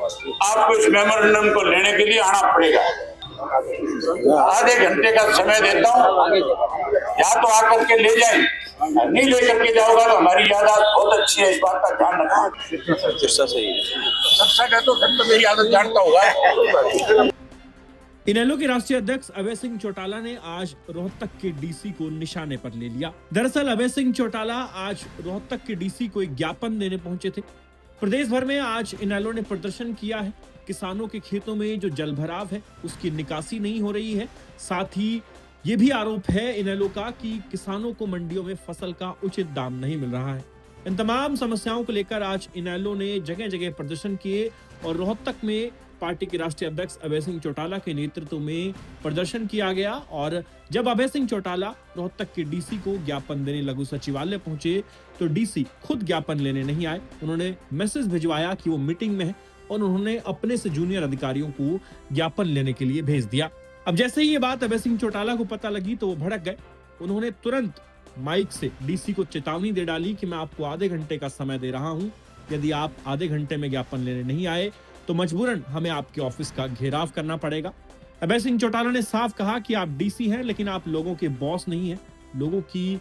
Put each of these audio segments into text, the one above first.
आपको इस मेमोरेंडम को लेने के लिए आना पड़ेगा। आधे घंटे का समय देता हूँ, या तो आकर के ले जाए, नहीं लेकर के जाओगा तो हमारी यादाश्त बहुत अच्छी है, इस बात का ध्यान रखना। सिरसा सही है, सिरसा का तो मेरी आदत जानता होगा। इनेलो के राष्ट्रीय अध्यक्ष अभय सिंह चौटाला ने आज रोहतक के डीसी को निशाने पर ले लिया। दरअसल अभय सिंह चौटाला आज रोहतक के डीसी को एक ज्ञापन देने पहुंचे थे। प्रदेश भर में आज इनेलो ने प्रदर्शन किया है। किसानों के खेतों में जो जलभराव है उसकी निकासी नहीं हो रही है। साथ ही ये भी आरोप है इनेलो का कि किसानों को मंडियों में फसल का उचित दाम नहीं मिल रहा है। इन तमाम समस्याओं को लेकर आज इनेलो ने जगह जगह प्रदर्शन किए और रोहतक में पार्टी के राष्ट्रीय अध्यक्ष अभय सिंह चौटाला के नेतृत्व में प्रदर्शन किया गया। और जब अभय सिंह चौटाला रोहतक के डीसी को ज्ञापन देने लघु सचिवालय पहुंचे तो डीसी खुद ज्ञापन लेने नहीं आए। उन्होंने मैसेज भिजवाया कि वो मीटिंग में है और उन्होंने अपने से जूनियर अधिकारियों को ज्ञापन लेने के लिए भेज दिया। अब जैसे ही ये बात अभय सिंह चौटाला को पता लगी तो वो भड़क गए। उन्होंने तुरंत माइक से डीसी को चेतावनी दे डाली कि मैं आपको आधे घंटे का समय दे रहा हूं, यदि आप आधे घंटे में ज्ञापन लेने नहीं आए तो मजबूरन हमें आपके ऑफिस का घेराव करना पड़ेगा। अभय सिंह चौटाला ने साफ कहा कि आप डीसी हैं लेकिन आप लोगों के बॉस नहीं हैं। लोगों की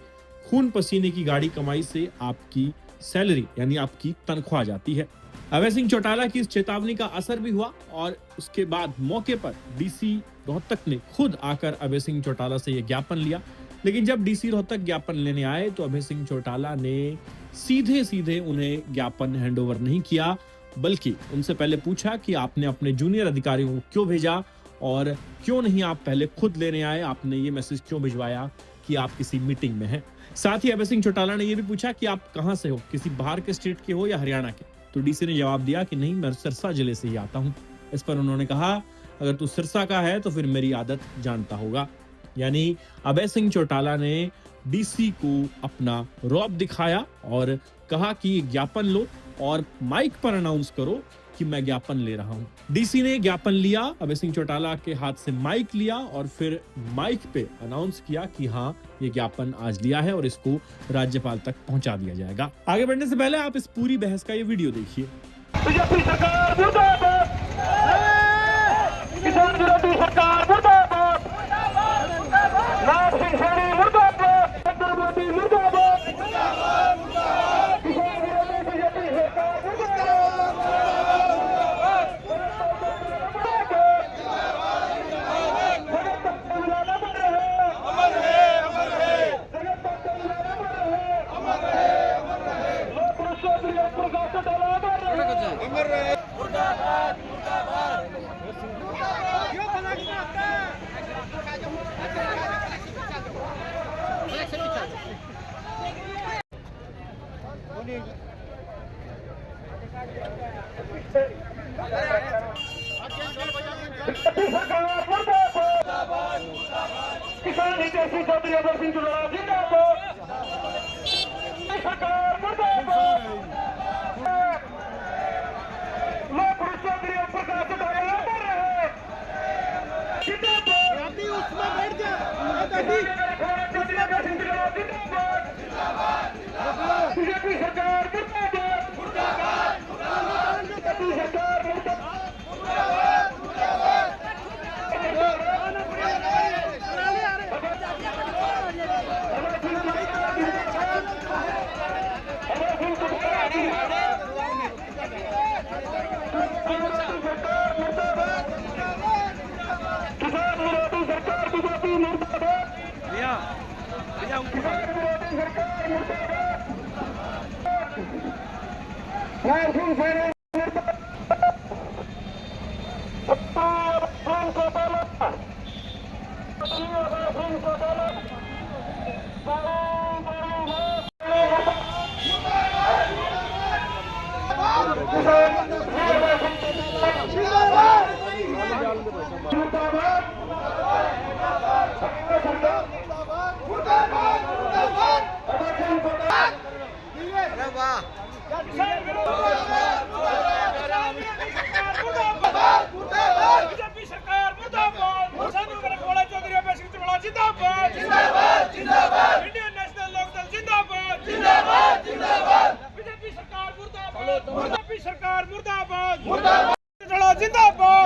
खून पसीने की गाड़ी कमाई से आपकी सैलरी यानी आपकी तनख्वाह जाती है। अभय सिंह चौटाला की इस चेतावनी का असर भी हुआ और उसके बाद मौके पर डीसी रोहतक ने खुद आकर अभय सिंह चौटाला से यह ज्ञापन लिया। लेकिन जब डीसी रोहतक ज्ञापन लेने आए तो अभय सिंह चौटाला ने सीधे उन्हें ज्ञापन हैंडओवर नहीं किया, बल्कि उनसे पहले पूछा कि आपने अपने जूनियर अधिकारियों को क्यों भेजा और क्यों नहीं आप पहले खुद लेने आए, आपने ये मैसेज क्यों भिजवाया कि आप किसी मीटिंग में हैं। साथ ही अभय सिंह चौटाला ने यह भी पूछा कि आप कहां से हो, किसी बाहर के स्टेट के हो या हरियाणा के। तो डीसी ने जवाब दिया कि नहीं, मैं सिरसा जिले से ही आता हूं। इस पर उन्होंने कहा अगर तू सिरसा का है तो फिर मेरी आदत जानता होगा। यानी अभय सिंह चौटाला ने डीसी को अपना रौब दिखाया और कहा कि ज्ञापन लो और माइक पर अनाउंस करो कि मैं ज्ञापन ले रहा हूं। डीसी ने ज्ञापन लिया, अभय सिंह चौटाला के हाथ से माइक लिया और फिर माइक पे अनाउंस किया कि हाँ, ये ज्ञापन आज लिया है और इसको राज्यपाल तक पहुंचा दिया जाएगा। आगे बढ़ने से पहले आप इस पूरी बहस का ये वीडियो देखिए। बीजेपी सरकार मुर्दाबाद, किसान विरोधी सरकार मुर्दाबाद, लाभ सिंह सैनी मुर्दाबाद, नरेंद्र मोदी मुर्दाबाद, किसान विरोधी बीजेपी सरकार किसान हितैषी चौधरी अभय सिंह चौटाला जिंदाबाद, सरकार मुर्दाबाद, लोक चौधरी प्रकाश चौटाला लड़ रहे जिंदाबाद, उसमें बैठ जा बीजेपी सरकार मुर्दाबाद, बीजेपी सरकार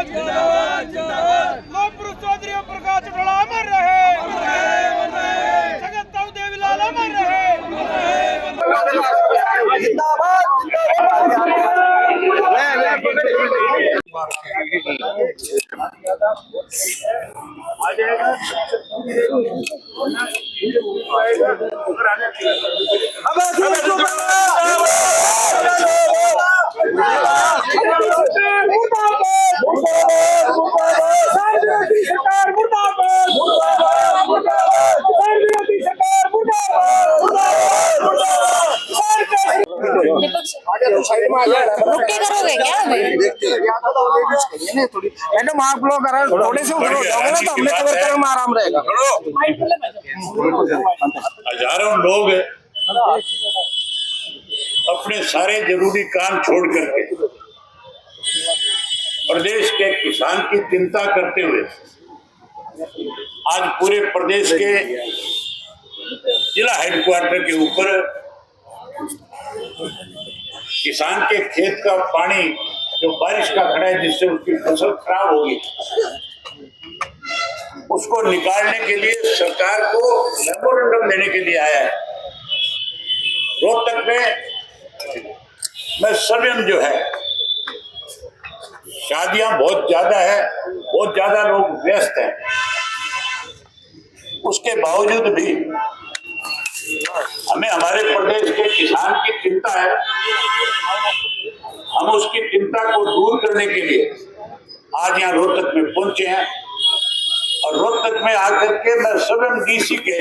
लोक पुरुष चौधरी ओम प्रकाश चौटाला अमर रहे, जगत ताऊ देवीलाल अमर रहे। रुक के करोगे क्या अभी? मैडम आप लोग अगर थोड़े से उधर हो जाओगे ना तो हमने कवर करने में आराम रहेगा। हजारों लोग अपने सारे जरूरी काम छोड़ करके प्रदेश के किसान की चिंता करते हुए आज पूरे प्रदेश के जिला हेडक्वार्टर के ऊपर किसान के खेत का पानी जो बारिश का खड़ा है जिससे उसकी फसल खराब होगी उसको निकालने के लिए सरकार को मेमोरेंडम देने के लिए आया है। रोहतक में स्वयं जो है शादियां बहुत ज्यादा है, बहुत ज्यादा लोग व्यस्त हैं, उसके बावजूद भी हमें हमारे प्रदेश के किसान की चिंता है। हम उसकी चिंता को दूर करने के लिए आज यहाँ रोहतक में पहुंचे हैं और रोहतक में आकर के मैं स्वयं डीसी के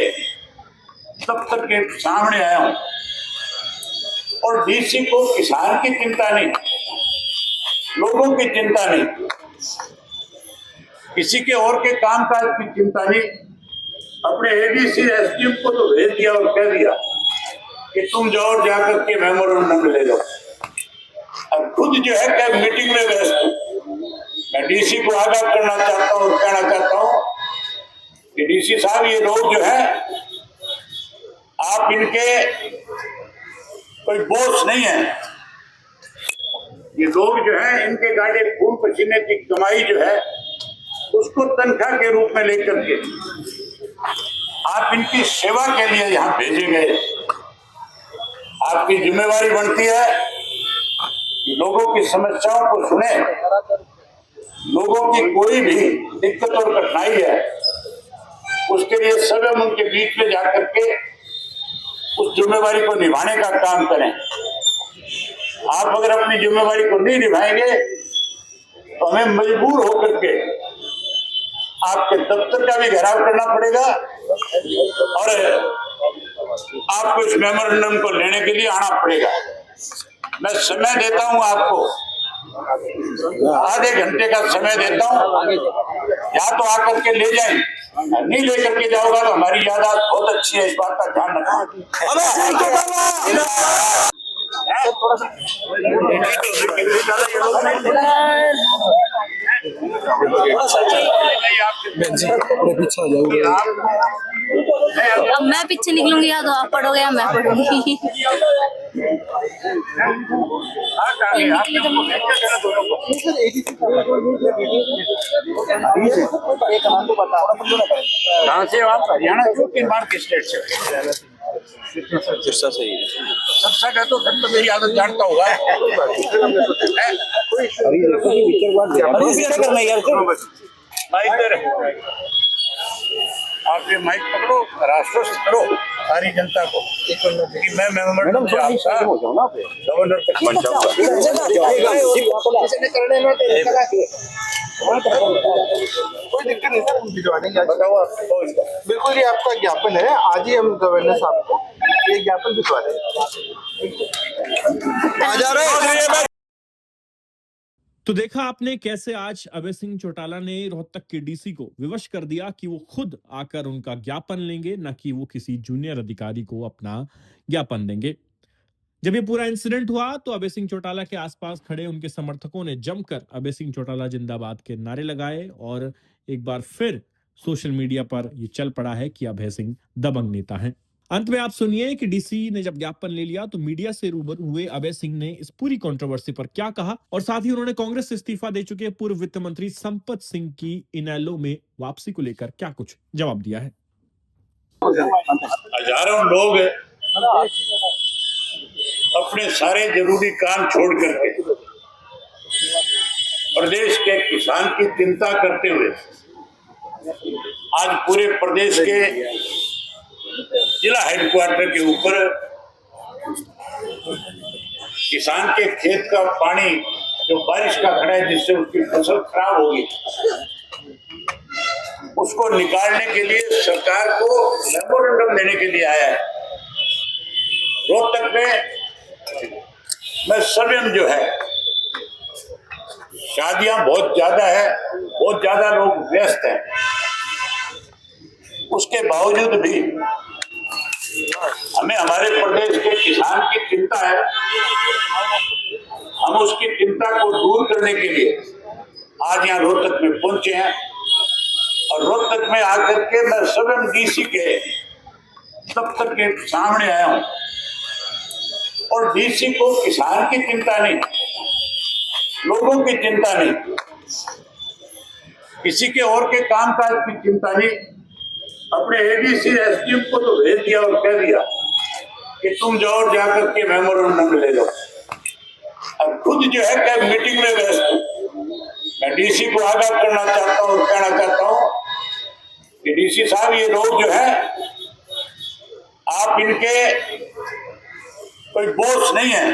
दफ्तर के सामने आया हूं और डीसी को किसान की चिंता नहीं, लोगों की चिंता नहीं, किसी के और के कामकाज की चिंता नहीं, अपने एडीसी एसडीएम को तो भेज दिया और कह दिया कि तुम जाओ जाकर के मेमोरेंडम ले लो। अब खुद जो है क्या मीटिंग में व्यस्त हूं। मैं डीसी को आगाह करना चाहता हूं और कहना चाहता हूं कि डीसी साहब ये लोग जो है आप इनके कोई बोझ नहीं है, ये लोग जो है इनके गाड़े खून पसीने की कमाई जो है उसको तनख्वाह के रूप में लेकर के आप इनकी सेवा के लिए यहाँ भेजे गए। आपकी जिम्मेवारी बनती है कि लोगों की समस्याओं को सुने, लोगों की कोई भी दिक्कत और कठिनाई है उसके लिए स्वयं उनके बीच में जाकर के उस जिम्मेवारी को निभाने का काम करें। आप अगर अपनी जिम्मेवारी को नहीं निभाएंगे तो हमें मजबूर होकर के आपके दफ्तर का भी घेराव करना पड़ेगा और आपको इस मेमोरेंडम को लेने के लिए आना पड़ेगा। मैं समय देता हूं आपको, आधे घंटे का समय देता हूं, या तो आकर के ले जाएं, नहीं लेकर के जाओगा तो हमारी यादाश्त बहुत अच्छी है, इस बात का ध्यान रखना। अब मैं पीछे निकलूंगी या तो आप पढ़ोगे या मैं पढ़ूंगी। कहाँ से आप? हरियाणा क्यों किन बार के स्टेट से? सिरसा से ही सबसे का तो सब तो मेरी आदत जानता होगा। आप ये माइक पकड़ो, राष्ट्रस्थ करो सारी जनता को कि मैं मेमोरेंडम से आपका गवर्नर तक पहुंचाऊंगा। कोई दिक्कत नहीं सर, हम भिजवा देंगे। बताओ आपको बिल्कुल, ये आपका ज्ञापन है, आज ही हम गवर्नर साहब को ये ज्ञापन भिजवा देंगे। आ जा रहे। तो देखा आपने कैसे आज अभय सिंह चौटाला ने रोहतक के डीसी को विवश कर दिया कि वो खुद आकर उनका ज्ञापन लेंगे, न कि वो किसी जूनियर अधिकारी को अपना ज्ञापन देंगे। जब ये पूरा इंसिडेंट हुआ तो अभय सिंह चौटाला के आसपास खड़े उनके समर्थकों ने जमकर अभय सिंह चौटाला जिंदाबाद के नारे लगाए और एक बार फिर सोशल मीडिया पर ये चल पड़ा है कि अभय सिंह दबंग नेता हैं। अंत में आप सुनिए कि डीसी ने जब ज्ञापन ले लिया तो मीडिया से रूबरू हुए अभय सिंह ने इस पूरी कंट्रोवर्सी पर क्या कहा और साथ ही उन्होंने कांग्रेस से इस्तीफा दे चुके पूर्व वित्त मंत्री संपत सिंह की इनेलो में वापसी को लेकर क्या कुछ जवाब दिया है। हजारों लोग अपने सारे जरूरी काम छोड़ करके प्रदेश के किसान की चिंता करते हुए आज पूरे प्रदेश के जिला हेडक्वार्टर के ऊपर किसान के खेत का पानी जो बारिश का खड़ा है जिससे उसकी फसल खराब होगी उसको निकालने के लिए सरकार को मेमोरेंडम देने के लिए आया है। रोहतक में स्वयं जो है शादियां बहुत ज्यादा है, बहुत ज्यादा लोग व्यस्त हैं, उसके बावजूद भी हमें हमारे प्रदेश के किसान की चिंता है। हम उसकी चिंता को दूर करने के लिए आज यहाँ रोहतक में पहुंचे हैं और रोहतक में आकर के मैं स्वयं डीसी के दफ्तर के सामने आया हूं और डीसी को किसान की चिंता नहीं, लोगों की चिंता नहीं, किसी के और के कामकाज की चिंता नहीं, अपने एडीसी एसडीएम को तो भेज दिया और कह दिया कि तुम जाओ और जाकर के मेमोरेंडम ले लो। अब खुद जो है क्या मीटिंग में व्यस्त हूं। मैं डीसी को आगाह करना चाहता हूं और कहना चाहता हूं कि डीसी साहब ये लोग जो है आप इनके कोई बॉस नहीं है,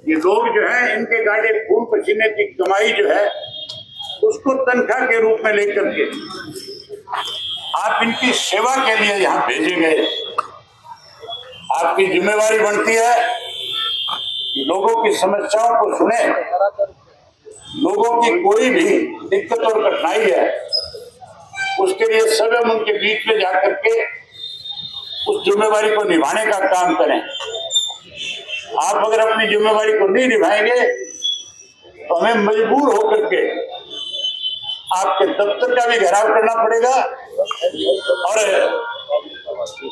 ये लोग जो है इनके गाड़े खून पसीने की कमाई जो है उसको तनख्वाह के रूप में लेकर के आप इनकी सेवा के लिए यहाँ भेजे गए। आपकी जिम्मेवारी बनती है कि लोगों की समस्याओं को सुने, लोगों की कोई भी दिक्कत और कठिनाई है उसके लिए स्वयं उनके बीच में जाकर के उस जिम्मेवारी को निभाने का काम करें। आप अगर अपनी जिम्मेवारी को नहीं निभाएंगे तो हमें मजबूर होकर के आपके दफ्तर का भी घेराव करना पड़ेगा और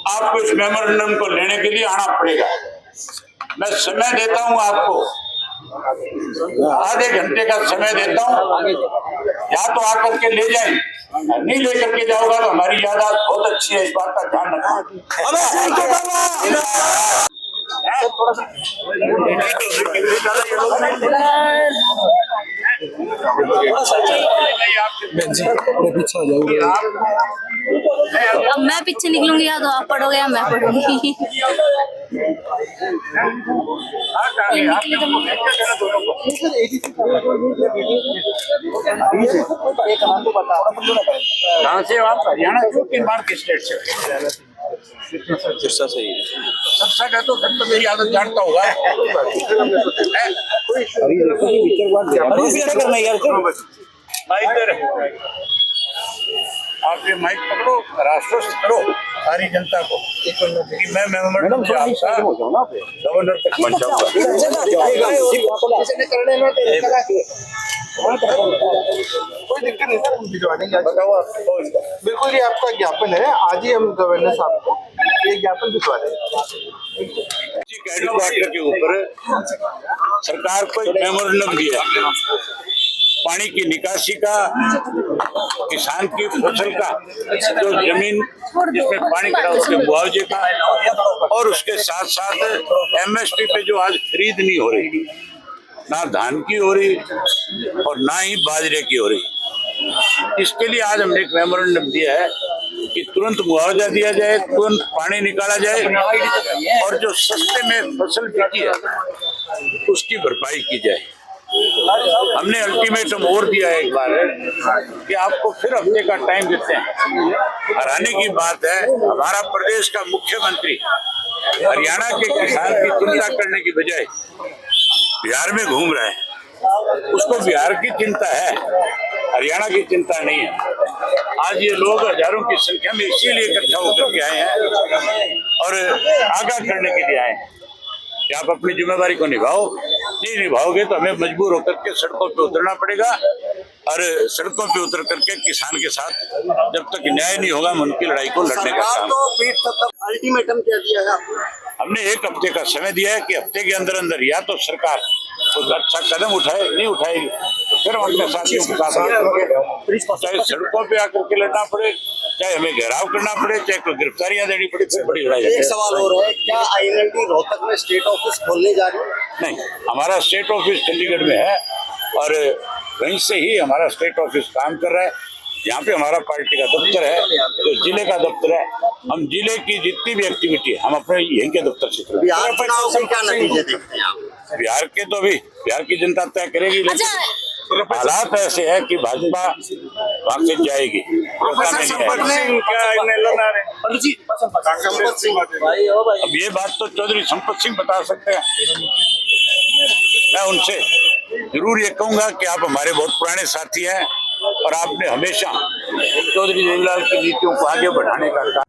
आपको इस मेमोरेंडम को लेने के लिए आना पड़ेगा। मैं समय देता हूं आपको, आधे घंटे का समय देता हूं, या तो आकर के ले जाएं, नहीं लेकर के जाओगा तो हमारी यादाश्त बहुत अच्छी है, इस बात का ध्यान अब मैं पीछे निकलूंगी या तो आप पढ़ोगे या मैं पढ़ूंगी। कहाँ से आप? हरियाणा के बाहर के स्टेट से? सिरसा से ही सबसे का तो सब तो मेरी आदत जानता होगा। आप ये माइक पकड़ो, राष्ट्रस्थ करो सारी जनता को कि मैं मेमोरेंडम से आपका गवर्नर तक पहुंचाऊंगा। कोई दिक्कत नहीं सर, हम भिजवा देंगे। बताओ आप। बिल्कुल ये आपका ज्ञापन है, आज ही हम गवर्नर साहब को ये ज्ञापन भिजवा देंगे। हेडक्वार्टर के ऊपर सरकार को एक मेमोरेंडम दिया, पानी की निकासी का, किसान की फसल का, जो जमीन जिसमें पानी खड़ा उसके मुआवजे का, और उसके साथ साथ एमएसपी पे जो आज खरीद नहीं हो रही, ना धान की हो रही और ना ही बाजरे की हो रही, इसके लिए आज हमने एक मेमोरेंडम दिया है कि तुरंत मुआवजा दिया जाए, तुरंत पानी निकाला जाए और जो सस्ते में फसल बिकी है उसकी भरपाई की जाए। हमने अल्टीमेटम और दिया है एक बार कि आपको फिर हफ्ते का टाइम देते हैं। हैरानी की बात है, हमारा प्रदेश का मुख्यमंत्री हरियाणा के किसान की चिंता करने की बजाय बिहार में घूम रहे हैं। उसको बिहार की चिंता है, हरियाणा की चिंता नहीं है। आज ये लोग हजारों की संख्या में इसीलिए इकट्ठा होकर के आए हैं और आगाह करने के लिए आए हैं कि आप अपनी जिम्मेदारी को निभाओ, नहीं निभाओगे तो हमें मजबूर होकर के सड़कों पे उतरना पड़ेगा। और सड़कों पे उतर करके किसान के साथ जब तक न्याय नहीं होगा हम उनकी लड़ाई को लड़ने का सरकार काम। तो पीठ तक अल्टीमेटम क्या दिया है आपको? हमने 1 हफ्ते का समय दिया है कि हफ्ते के अंदर अंदर या तो सरकार कोई अच्छा कदम उठाए, नहीं उठाएगी तो फिर हम अपने साथियों के साथ चाहे सड़कों पे आकर के लड़ना पड़े, चाहे हमें घेराव करना पड़े, चाहे कोई गिरफ्तारियां देनी पड़े, फिर बड़ी लड़ाई एक है। सवाल और है, क्या INLD रोहतक में स्टेट ऑफिस खोलने जा रही है? नहीं, हमारा स्टेट ऑफिस चंडीगढ़ में है और वहीं से ही हमारा स्टेट ऑफिस काम कर रहा है। यहाँ पे हमारा पार्टी का दफ्तर है, तो जिले का दफ्तर है। हम जिले की जितनी भी एक्टिविटी है हम अपने यहीं के दफ्तर से करते बिहार चुनाव के क्या नतीजे देखते हैं आप? हैं। बिहार के तो अभी बिहार की जनता तय करेगी, लेकिन हालात ऐसे है कि भाजपा वहां से जाएगी। अब ये बात तो चौधरी संपत सिंह बता सकते हैं। मैं उनसे जरूर ये कहूंगा कि आप हमारे बहुत पुराने साथी हैं और आपने हमेशा चौधरी देवीलाल की नीतियों को आगे बढ़ाने का काम